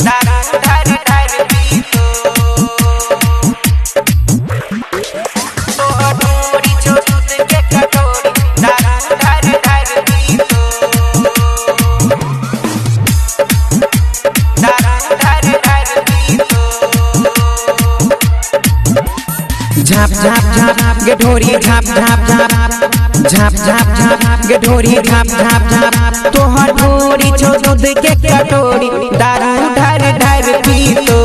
दारू ढार ढार पी तो ढोरी छो दूध के कटोरी दारू ढार ढार पी तो दारू ढार ढार पी तो झाप झाप झाप गे ढोरी झाप झाप झाप झाप झाप झाप गे ढोरी झाप झाप झाप तोहर ढोरी छो दूध के कटोरी दारू ढार ढार पी तो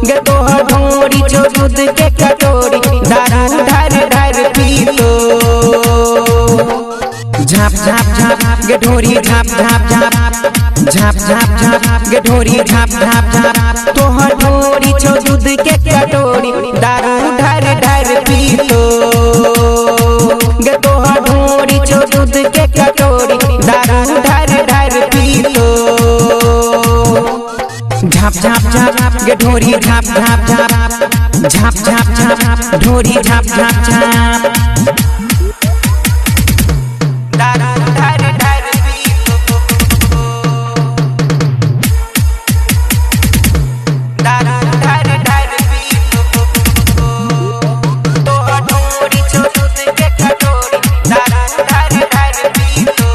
गे तोहर ढोरी छो दूध के कटोरी दारू ढार ढार पी तो झाप झाप झाप गे ढोरी झाप झाप झाप झाप झाप झाप गे ढोरी झाप झाप झाप तोहर ढोरी छो दूध के कटोरी दारू ढार ढार पी तो गे तोहर ढोरी छो दूध के कटोरी दारू ढार ढार पी तो झाप झाप झाप गे ढोरी झाप झाप झाप झाप झाप झाप ढोरी झाप झाप झाप दारू ढार ढार पी तो दारू ढार ढार पी तो तोहर ढोरी छो दूध के कटोरी दारू ढार ढार पी तो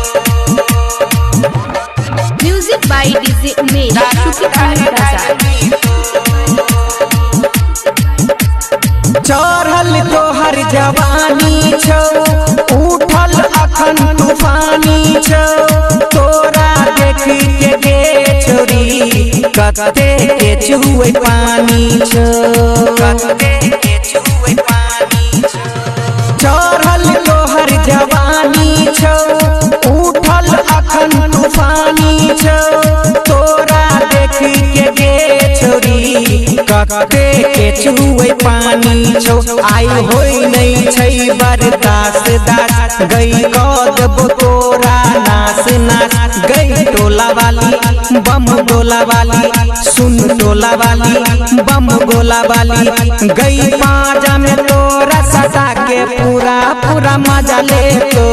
म्यूजिक बाय डीजे उमेश शुक्रिया बाजार। चढ़ल तोहर जवानी छौ उठल अखन तूफानी छौ तोरा देखी के गे छोरी कते के चुए पानी छौ कते के चुए पानी छौ चढ़ल तोहर जवानी छौ उठल अखन तूफानी छौ तोरा देखी के गे छोरी कते के चुए पानी छौ आई होई नहीं छै बर्दाश्त दास गई कदब तोरा नास नास गई टोला वाली बम गोला वाली सुन टोला वाली बम गोला वाली गई पाजा में तोरा सजा के पूरा पूरा मजा ले तो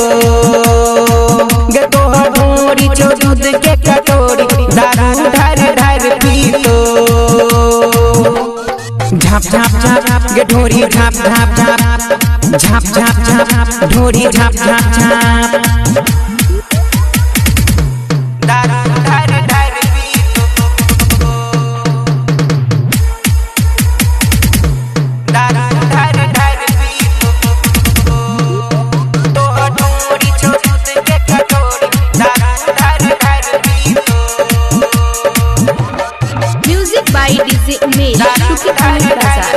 गे तोहर ढोरी छो दूध के कटोरी दारू ढार ढार पी तो झाप झाप झाप गे ढोरी झाप झाप झाप झाप झाप झाप ढोरी झाप झाप झाप दारू ढार ढार पी तो दारू ढार ढार पी तो तोहर ढोरी छो दूध के कटोरी दारू ढार ढार पी तो म्यूजिक बाय डीजे उमेश शुक्रिया बाजार।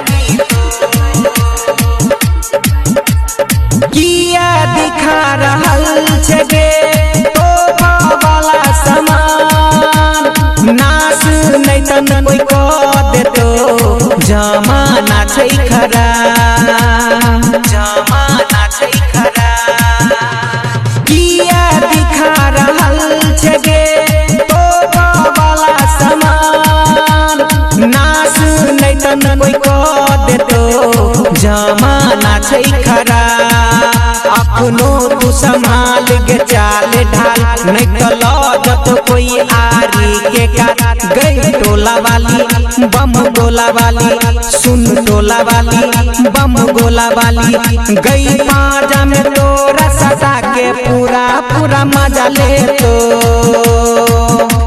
किया दिखा रहल छे तो वाला सामान नास नहीं तन कोई कह देतो जमाना छै खरा जमाना छै खरा किया दिखा रहल छे तो वाला सामान नास नहीं तन कोई कह देतो जमाना छै खरा अखनो तू संभाल के चाल ढाल नहीं तो लौजत कोई आरी के का गई टोला वाली बम गोला वाली सुन टोला वाली बम गोला वाली गई पाजा में तोरा सजा के पूरा पूरा मजा ले तो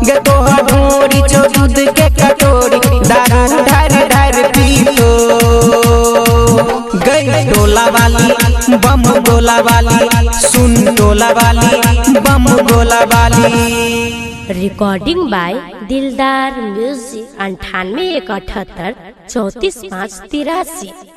गे तोहर ढोरी छो दूध के कटोरी दारू ढार ढार पी तो गई टोला वाली बम गोला वाली सुन टोला वाली बम गोला वाली। रिकॉर्डिंग बाय दिलदार म्यूजिक 98 178 34 5 83।